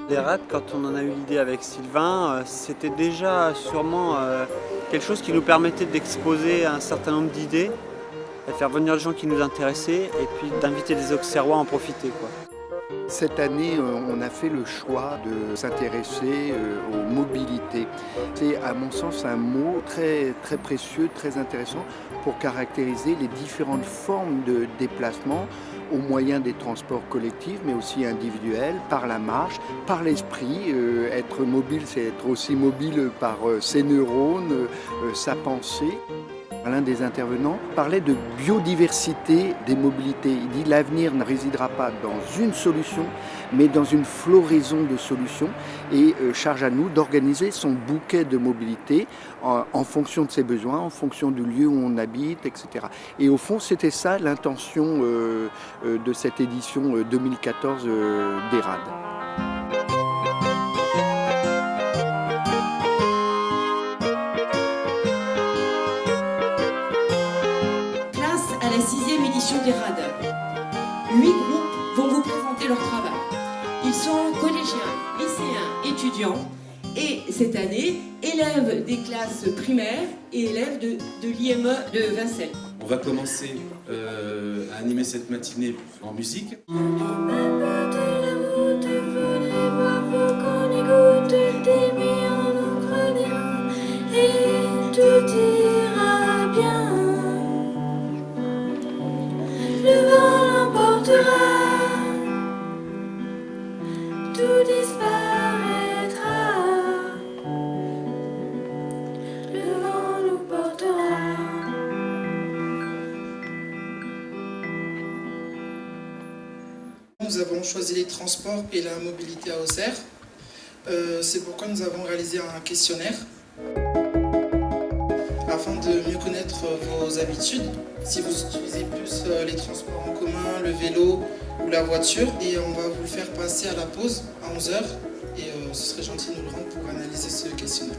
Les rades, quand on en a eu l'idée avec Sylvain, c'était déjà sûrement quelque chose qui nous permettait d'exposer un certain nombre d'idées, de faire venir les gens qui nous intéressaient et puis d'inviter les Auxerrois à en profiter, quoi. Cette année, on a fait le choix de s'intéresser aux mobilités. C'est à mon sens un mot très, très précieux, très intéressant pour caractériser les différentes formes de déplacement au moyen des transports collectifs, mais aussi individuels, par la marche, par l'esprit. Être mobile, c'est être aussi mobile par ses neurones, sa pensée. L'un des intervenants parlait de biodiversité des mobilités. Il dit l'avenir ne résidera pas dans une solution, mais dans une floraison de solutions et charge à nous d'organiser son bouquet de mobilité en fonction de ses besoins, en fonction du lieu où on habite, etc. Et au fond, c'était ça l'intention de cette édition 2014 des RAD. À la 6e édition des RAD. 8 groupes vont vous présenter leur travail. Ils sont collégiens, lycéens, étudiants et cette année, élèves des classes primaires et élèves de l'IME de Vincennes. On va commencer à animer cette matinée en musique. Le vent l'emportera, tout disparaîtra. Le vent nous portera. Nous avons choisi les transports et la mobilité à Auxerre. C'est pourquoi nous avons réalisé un questionnaire afin de mieux connaître vos habitudes, si vous utilisez plus les transports en commun, le vélo ou la voiture. Et on va vous le faire passer à la pause à 11h et ce serait gentil de nous le rendre pour analyser ce questionnaire.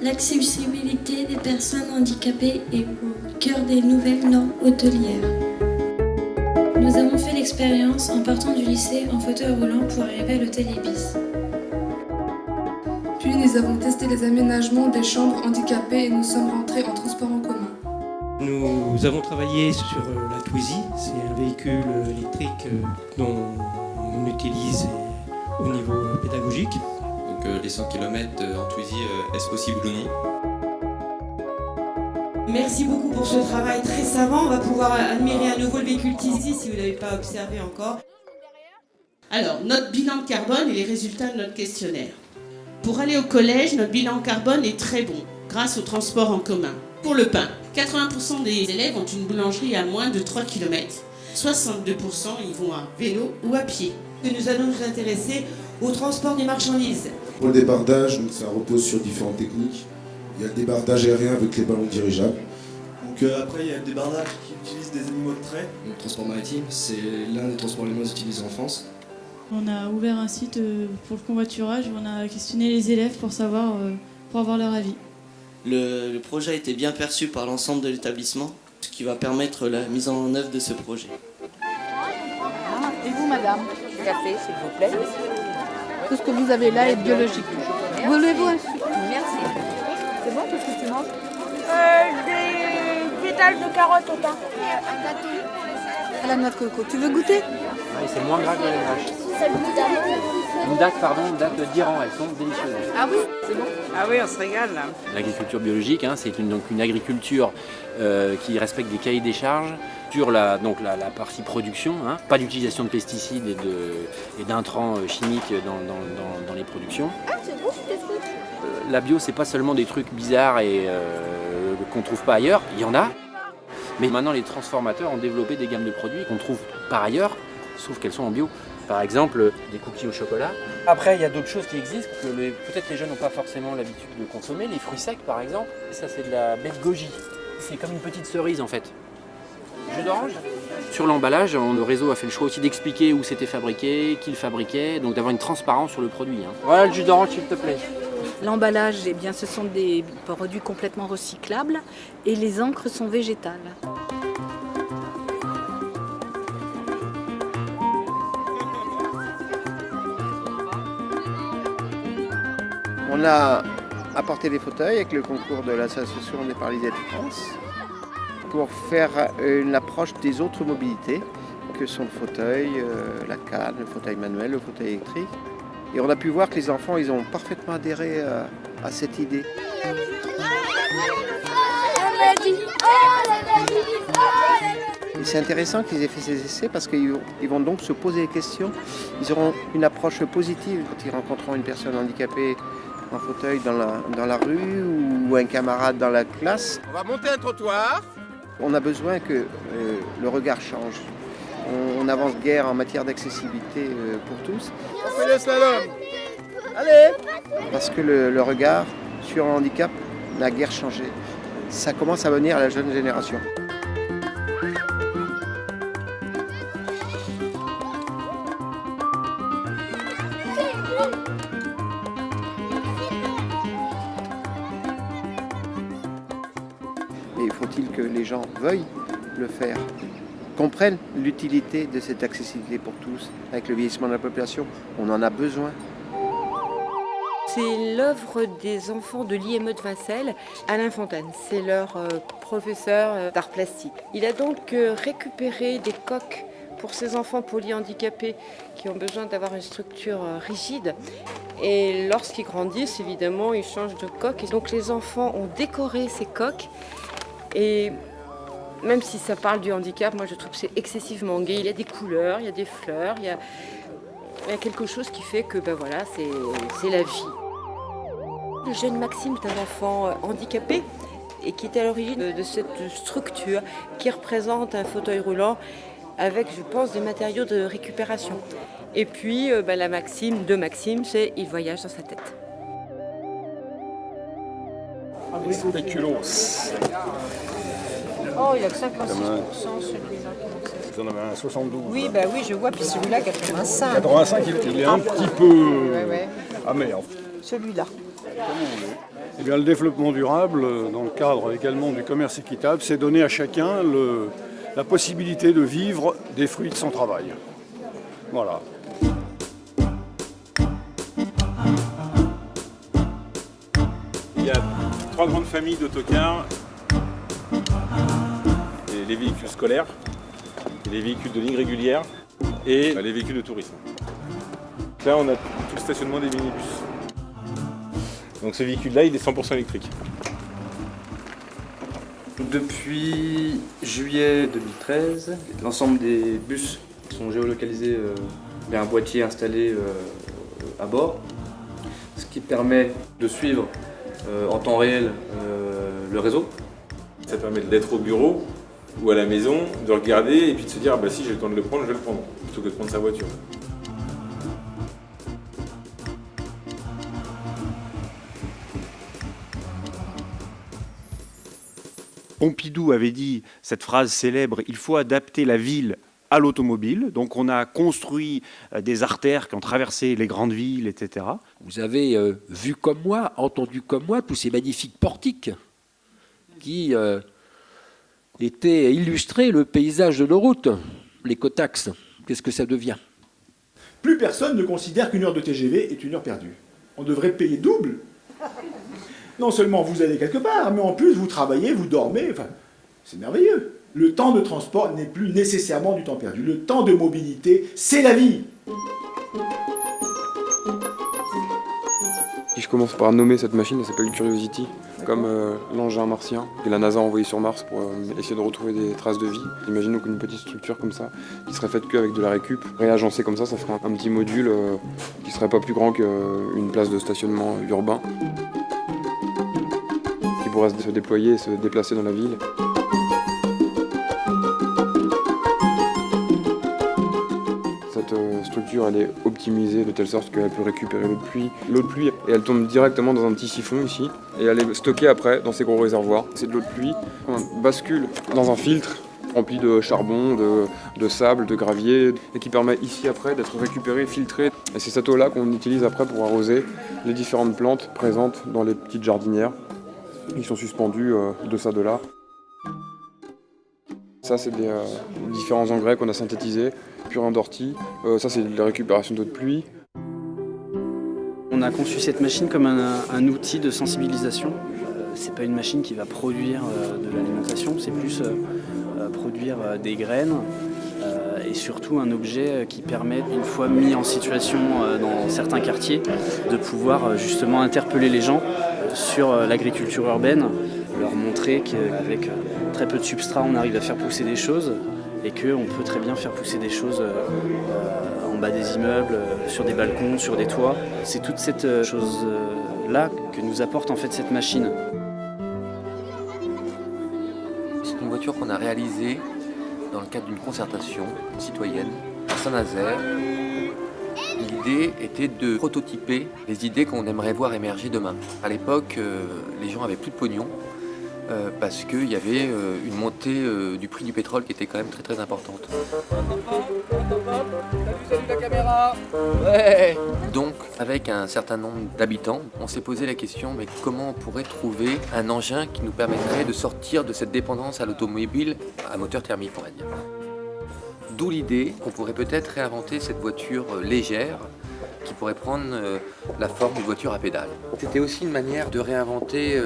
L'accessibilité des personnes handicapées est au cœur des nouvelles normes hôtelières. Nous avons fait l'expérience en partant du lycée en fauteuil roulant pour arriver à l'hôtel Ibis. Puis nous avons testé les aménagements des chambres handicapées et nous sommes rentrés en transport en commun. Nous avons travaillé sur la Twizy, c'est un véhicule électrique dont on utilise au niveau pédagogique. Donc les 100 km en Twizy, est-ce possible ou non? Merci beaucoup pour ce travail très savant. On va pouvoir admirer à nouveau le véhicule Twizy si vous ne l'avez pas observé encore. Alors, notre bilan de carbone et les résultats de notre questionnaire. Pour aller au collège, notre bilan carbone est très bon, grâce au transport en commun. Pour le pain, 80% des élèves ont une boulangerie à moins de 3 km. 62% ils vont à vélo ou à pied. Nous allons nous intéresser au transport des marchandises. Pour le débardage, ça repose sur différentes techniques. Il y a le débardage aérien avec les ballons dirigeables. Donc après, il y a le débardage qui utilise des animaux de trait. Le transport maritime, c'est l'un des transports les moins utilisés en France. On a ouvert un site pour le convoiturage où on a questionné les élèves pour savoir, pour avoir leur avis. Le projet a été bien perçu par l'ensemble de l'établissement, ce qui va permettre la mise en œuvre de ce projet. Et vous, madame? Café, s'il vous plaît. Tout ce que vous avez là est biologique. Voulez-vous un sucre? Merci. C'est bon, qu'est-ce que tu manges? Des pétales de carottes au pain. Un gâteau à la noix de coco. Tu veux goûter? Oui, c'est moins gras que les vaches. Une date d'Iran, elles sont délicieuses. Ah oui, c'est bon. Ah oui, on se régale là. L'agriculture biologique, c'est une agriculture qui respecte des cahiers des charges sur la partie production, pas d'utilisation de pesticides et d'intrants chimiques dans les productions. Ah, c'est bon, c'est des trucs. La bio, c'est pas seulement des trucs bizarres et qu'on trouve pas ailleurs, il y en a. Mais maintenant, les transformateurs ont développé des gammes de produits qu'on trouve par ailleurs, sauf qu'elles sont en bio. Par exemple, des cookies au chocolat. Après, il y a d'autres choses qui existent que peut-être les jeunes n'ont pas forcément l'habitude de consommer. Les fruits secs, par exemple. Et ça, c'est de la baie de goji. C'est comme une petite cerise, en fait. Jus d'orange. Sur l'emballage, le réseau a fait le choix aussi d'expliquer où c'était fabriqué, qui le fabriquait, donc d'avoir une transparence sur le produit. Voilà le jus d'orange, s'il te plaît. L'emballage, eh bien, ce sont des produits complètement recyclables et les encres sont végétales. On a apporté des fauteuils avec le concours de l'association des paralysés de France pour faire une approche des autres mobilités que sont le fauteuil, la canne, le fauteuil manuel, le fauteuil électrique. Et on a pu voir que les enfants, ils ont parfaitement adhéré à cette idée. Et c'est intéressant qu'ils aient fait ces essais parce qu'ils vont donc se poser des questions. Ils auront une approche positive quand ils rencontreront une personne handicapée en fauteuil dans la rue ou un camarade dans la classe. On va monter un trottoir. On a besoin que le regard change. On n'avance guère en matière d'accessibilité pour tous. On fait le slalom. Allez! Parce que le regard sur le handicap n'a guère changé. Ça commence à venir à la jeune génération. Et faut-il que les gens veuillent le faire, comprennent l'utilité de cette accessibilité pour tous. Avec le vieillissement de la population, on en a besoin. C'est l'œuvre des enfants de l'IME de Vincelles, Alain Fontaine. C'est leur professeur d'art plastique. Il a donc récupéré des coques pour ces enfants polyhandicapés qui ont besoin d'avoir une structure rigide. Et lorsqu'ils grandissent, évidemment, ils changent de coque. Et donc les enfants ont décoré ces coques. Et même si ça parle du handicap, moi je trouve que c'est excessivement gai. Il y a des couleurs, il y a des fleurs, il y a quelque chose qui fait que voilà, c'est la vie. Le jeune Maxime est un enfant handicapé et qui est à l'origine de cette structure qui représente un fauteuil roulant avec, je pense, des matériaux de récupération. Et puis la maxime de Maxime, c'est « il voyage dans sa tête ». Spéculoos. Oh, il a que 55% celui-là. Vous en avez un 72. Oui, oui, je vois, puis celui-là, 85. 85, il est un petit peu amer. Celui-là. Eh bien, le développement durable, dans le cadre également du commerce équitable, c'est donner à chacun la possibilité de vivre des fruits de son travail. Voilà. Il y a 3 grandes familles d'autocars. Les véhicules scolaires, les véhicules de ligne régulière et les véhicules de tourisme. Là, on a tout le stationnement des minibus. Donc ce véhicule-là, il est 100% électrique. Depuis juillet 2013, l'ensemble des bus sont géolocalisés. Il y a un boîtier installé à bord, ce qui permet de suivre en temps réel le réseau. Ça permet d'être au bureau ou à la maison, de regarder et puis de se dire si j'ai le temps de le prendre, je vais le prendre, plutôt que de prendre sa voiture. Pompidou avait dit cette phrase célèbre, il faut adapter la ville à l'automobile. Donc on a construit des artères qui ont traversé les grandes villes, etc. Vous avez vu comme moi, entendu comme moi, tous ces magnifiques portiques qui étaient illustrés le paysage de nos routes, les cotaxes. Qu'est-ce que ça devient? Plus personne ne considère qu'une heure de TGV est une heure perdue. On devrait payer double. Non seulement vous allez quelque part, mais en plus vous travaillez, vous dormez, enfin, c'est merveilleux. Le temps de transport n'est plus nécessairement du temps perdu. Le temps de mobilité, c'est la vie. Si je commence par nommer cette machine, elle s'appelle Curiosity, comme l'engin martien que la NASA a envoyé sur Mars pour essayer de retrouver des traces de vie. Imaginons qu'une petite structure comme ça, qui serait faite qu'avec de la récup, réagencée comme ça ferait un petit module qui serait pas plus grand qu'une place de stationnement urbain, qui pourrait se déployer et se déplacer dans la ville. Cette structure, elle est optimisée de telle sorte qu'elle peut récupérer l'eau de pluie et elle tombe directement dans un petit siphon ici et elle est stockée après dans ces gros réservoirs. C'est de l'eau de pluie qu'on bascule dans un filtre rempli de charbon, de sable, de gravier et qui permet ici après d'être récupérée, filtrée. Et c'est cette eau-là qu'on utilise après pour arroser les différentes plantes présentes dans les petites jardinières qui sont suspendues de ça, de là. Ça, c'est des différents engrais qu'on a synthétisés, purin d'ortie. Ça, c'est de la récupération d'eau de pluie. On On a conçu cette machine comme un outil de sensibilisation. C'est pas une machine qui va produire de l'alimentation, c'est plus produire des graines et surtout un objet qui permet, une fois mis en situation dans certains quartiers, de pouvoir justement interpeller les gens sur l'agriculture urbaine, leur montrer qu'avec très peu de substrat on arrive à faire pousser des choses et qu'on peut très bien faire pousser des choses en bas des immeubles, sur des balcons, sur des toits. C'est toute cette chose-là que nous apporte en fait cette machine. C'est une voiture qu'on a réalisée dans le cadre d'une concertation citoyenne à Saint-Nazaire. L'idée était de prototyper les idées qu'on aimerait voir émerger demain. À l'époque, les gens avaient plus de pognon parce qu'il y avait une montée du prix du pétrole qui était quand même très très importante. Salut la caméra. Ouais. Donc, avec un certain nombre d'habitants, on s'est posé la question, mais comment on pourrait trouver un engin qui nous permettrait de sortir de cette dépendance à l'automobile à moteur thermique, on va dire. D'où l'idée qu'on pourrait peut-être réinventer cette voiture légère qui pourrait prendre la forme d'une voiture à pédales. C'était aussi une manière de réinventer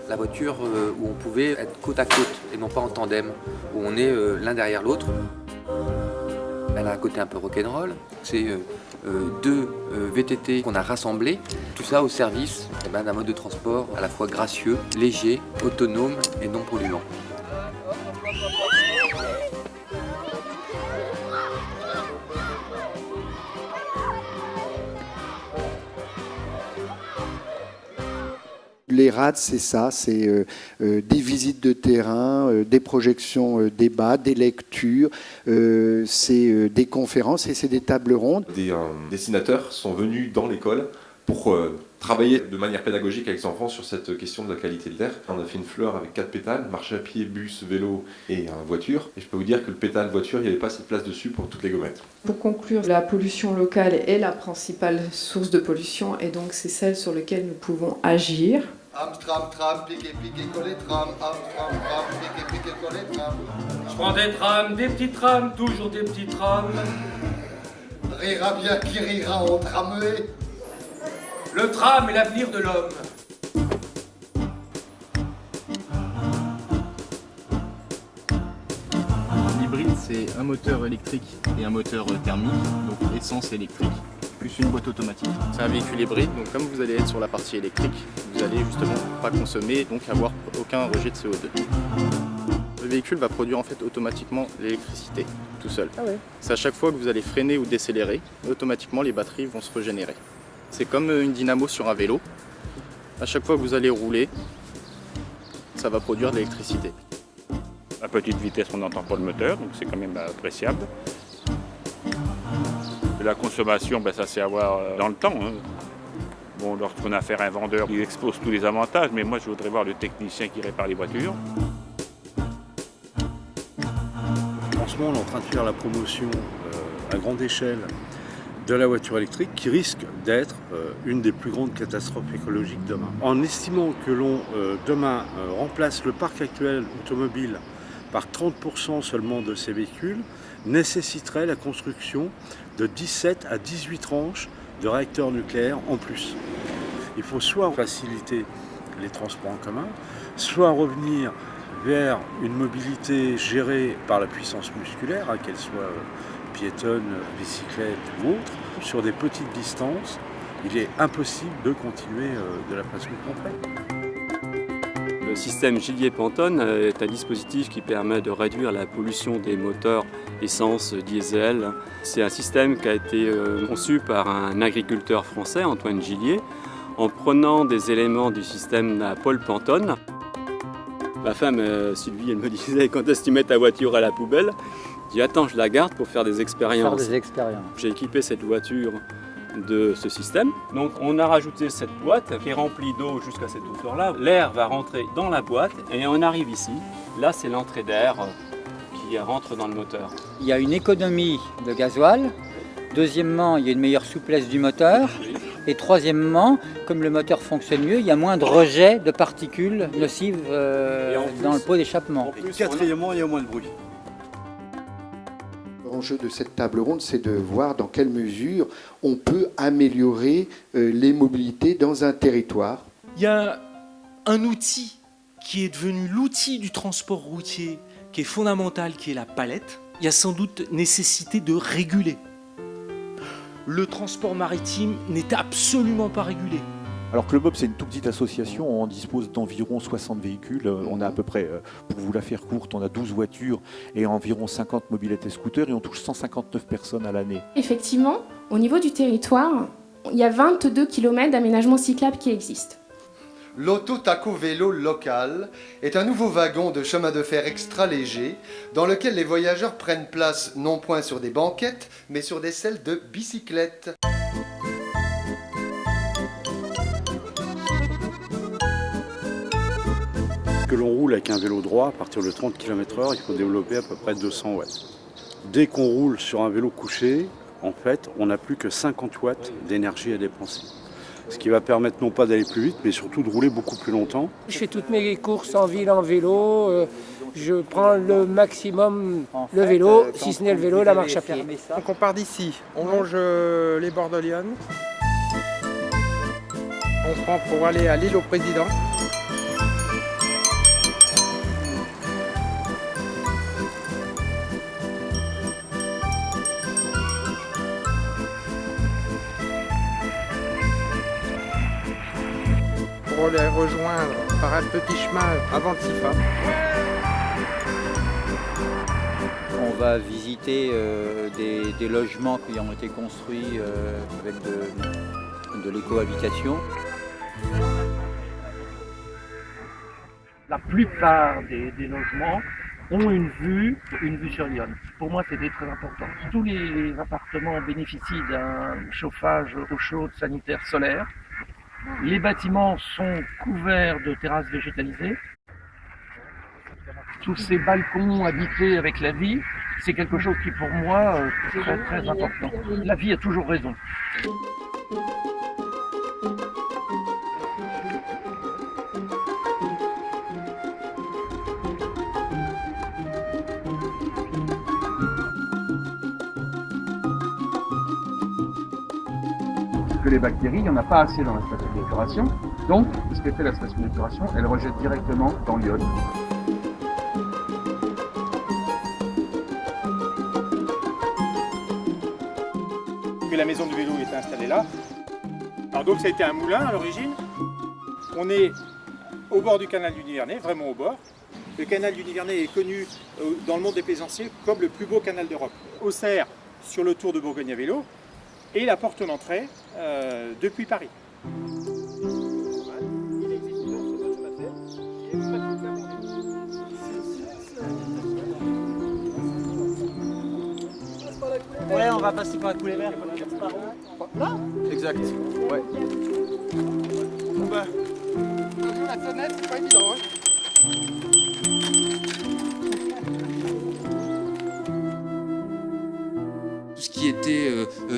la voiture où on pouvait être côte à côte et non pas en tandem, où on est l'un derrière l'autre. Elle a un côté un peu rock'n'roll. C'est deux VTT qu'on a rassemblés, tout ça au service d'un mode de transport à la fois gracieux, léger, autonome et non polluant. Les RAD, c'est ça, c'est des visites de terrain, des projections débats, des lectures, c'est des conférences et c'est des tables rondes. Des dessinateurs sont venus dans l'école pour travailler de manière pédagogique avec les enfants sur cette question de la qualité de l'air. On a fait une fleur avec 4 pétales, marche à pied, bus, vélo et voiture. Et je peux vous dire que le pétale voiture, il n'y avait pas assez de place dessus pour toutes les gommettes. Pour conclure, la pollution locale est la principale source de pollution et donc c'est celle sur laquelle nous pouvons agir. Amstram, tram, piqué, piqué, collé, tram. Amstram, tram, piqué, piqué, collé, tram. Je prends des trams, des petits trams, toujours des petits trams. Rira bien qui rira en tramway. Le tram est l'avenir de l'homme. Un hybride, c'est un moteur électrique et un moteur thermique, donc essence électrique, plus une boîte automatique. C'est un véhicule hybride, donc comme vous allez être sur la partie électrique, vous allez justement pas consommer, donc avoir aucun rejet de CO2. Le véhicule va produire en fait automatiquement l'électricité tout seul. Ah ouais. C'est à chaque fois que vous allez freiner ou décélérer, automatiquement les batteries vont se régénérer. C'est comme une dynamo sur un vélo. À chaque fois que vous allez rouler, ça va produire de l'électricité. À petite vitesse, on n'entend pas le moteur, donc c'est quand même appréciable. La consommation, ça c'est à voir dans le temps. Hein. Bon, lorsqu'on a affaire à un vendeur, il expose tous les avantages, mais moi je voudrais voir le technicien qui répare les voitures. En ce moment, on est en train de faire la promotion à grande échelle de la voiture électrique qui risque d'être une des plus grandes catastrophes écologiques demain. En estimant que l'on demain remplace le parc actuel automobile par 30% seulement de ces véhicules, nécessiterait la construction de 17 à 18 tranches de réacteurs nucléaires en plus. Il faut soit faciliter les transports en commun, soit revenir vers une mobilité gérée par la puissance musculaire, qu'elle soit piétonne, bicyclette ou autre, sur des petites distances. Il est impossible de continuer de la façon qu'on fait. Le système Gillier-Pantone est un dispositif qui permet de réduire la pollution des moteurs essence, diesel. C'est un système qui a été conçu par un agriculteur français, Antoine Gillier, en prenant des éléments du système à Paul Pantone. Ma femme, Sylvie, elle me disait, quand est-ce que tu mets ta voiture à la poubelle? Je dis, attends, je la garde pour faire des expériences. J'ai équipé cette voiture de ce système. Donc on a rajouté cette boîte qui est remplie d'eau jusqu'à cette hauteur-là. L'air va rentrer dans la boîte et on arrive ici. Là, c'est l'entrée d'air qui rentre dans le moteur. Il y a une économie de gasoil. Deuxièmement, il y a une meilleure souplesse du moteur. Et troisièmement, comme le moteur fonctionne mieux, il y a moins de rejet de particules nocives dans le pot d'échappement. Et quatrièmement, il y a moins de bruit. L'enjeu de cette table ronde, c'est de voir dans quelle mesure on peut améliorer les mobilités dans un territoire. Il y a un outil qui est devenu l'outil du transport routier, qui est fondamental, qui est la palette. Il y a sans doute nécessité de réguler. Le transport maritime n'est absolument pas régulé. Alors que le MOB, c'est une toute petite association, on dispose d'environ 60 véhicules. On a à peu près, pour vous la faire courte, on a 12 voitures et environ 50 mobylettes et scooters et on touche 159 personnes à l'année. Effectivement, au niveau du territoire, il y a 22 km d'aménagement cyclable qui existent. L'Auto-Taco Vélo local est un nouveau wagon de chemin de fer extra léger dans lequel les voyageurs prennent place non point sur des banquettes, mais sur des selles de bicyclette. Que l'on roule avec un vélo droit, à partir de 30 km/h, il faut développer à peu près 200 watts. Dès qu'on roule sur un vélo couché, en fait, on n'a plus que 50 watts d'énergie à dépenser. Ce qui va permettre non pas d'aller plus vite, mais surtout de rouler beaucoup plus longtemps. Je fais toutes mes courses en ville en vélo. Je prends le maximum le vélo, si ce n'est le vélo, la marche à pied. Donc on part d'ici, on longe les bords de l'Yonne. On prend pour aller à l'île au Président. Pour les rejoindre par un petit chemin avant de Sifa. On va visiter des logements qui ont été construits avec de l'écohabitation. La plupart des logements ont une vue sur l'Yonne. Pour moi, c'était très important. Tous les appartements bénéficient d'un chauffage eau chaude, sanitaire, solaire. Les bâtiments sont couverts de terrasses végétalisées. Tous ces balcons habités avec la vie, c'est quelque chose qui pour moi est très très important. La vie a toujours raison. Les bactéries, il n'y en a pas assez dans la station d'épuration. Donc, ce que fait la station d'épuration, elle rejette directement dans l'Yonne. Que la maison du vélo est installée là. Alors donc ça a été un moulin à l'origine. On est au bord du canal du Nivernais, vraiment au bord. Le canal du Nivernais est connu dans le monde des plaisanciers comme le plus beau canal d'Europe. Auxerre, sur le Tour de Bourgogne à vélo, et la porte d'entrée depuis Paris. Ouais, on va passer par la coulée verte. Là ? Exact. Ouais. Bah, la fenêtre, c'est pas évident, hein. Tout ce qui était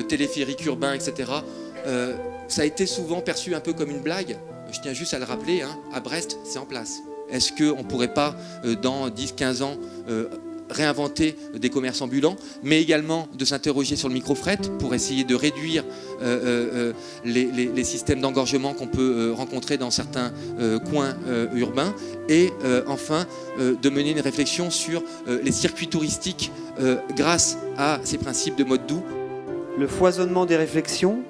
téléphérique urbain, etc., ça a été souvent perçu un peu comme une blague. Je tiens juste à le rappeler, hein, à Brest, c'est en place. Est-ce qu'on ne pourrait pas, dans 10-15 ans, réinventer des commerces ambulants, mais également de s'interroger sur le micro-fret pour essayer de réduire les systèmes d'engorgement qu'on peut rencontrer dans certains coins urbains, et enfin de mener une réflexion sur les circuits touristiques grâce à ces principes de mode doux. Le foisonnement des réflexions,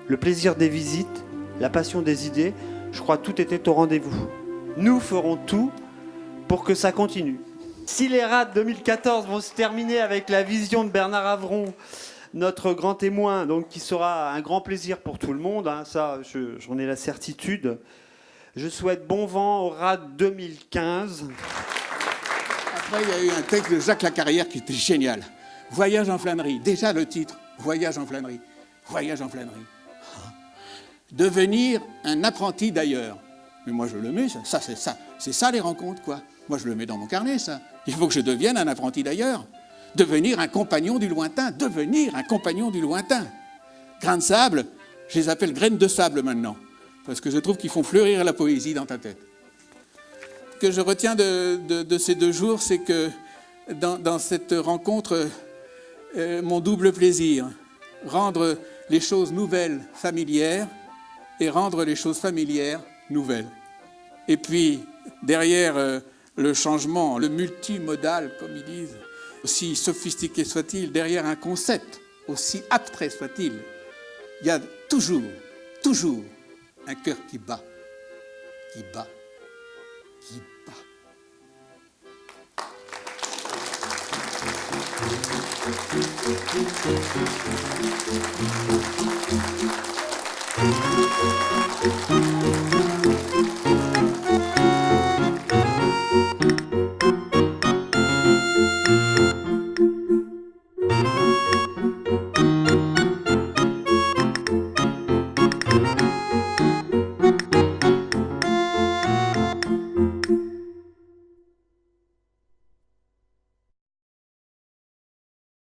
le plaisir des visites, la passion des idées, je crois que tout était au rendez-vous. Nous ferons tout pour que ça continue. Si les rades 2014 vont se terminer avec la vision de Bernard Avron, notre grand témoin, donc qui sera un grand plaisir pour tout le monde, hein, ça j'en ai la certitude. Je souhaite bon vent aux rades 2015. Après, il y a eu un texte de Jacques Lacarrière qui était génial. Voyage en flânerie. Déjà le titre, Voyage en flânerie. Voyage en flânerie. Devenir un apprenti d'ailleurs. Mais moi je le mets, ça c'est ça. C'est ça les rencontres, quoi. Moi je le mets dans mon carnet, ça. Il faut que je devienne un apprenti d'ailleurs. Devenir un compagnon du lointain. Devenir un compagnon du lointain. Grains de sable, je les appelle graines de sable maintenant. Parce que je trouve qu'ils font fleurir la poésie dans ta tête. Ce que je retiens de ces 2 jours, c'est que dans cette rencontre, mon double plaisir, rendre les choses nouvelles familières et rendre les choses familières nouvelles. Et puis, derrière le changement, le multimodal, comme ils disent, aussi sophistiqué soit-il, derrière un concept, aussi abstrait soit-il, il y a toujours un cœur qui bat, qui bat, qui bat.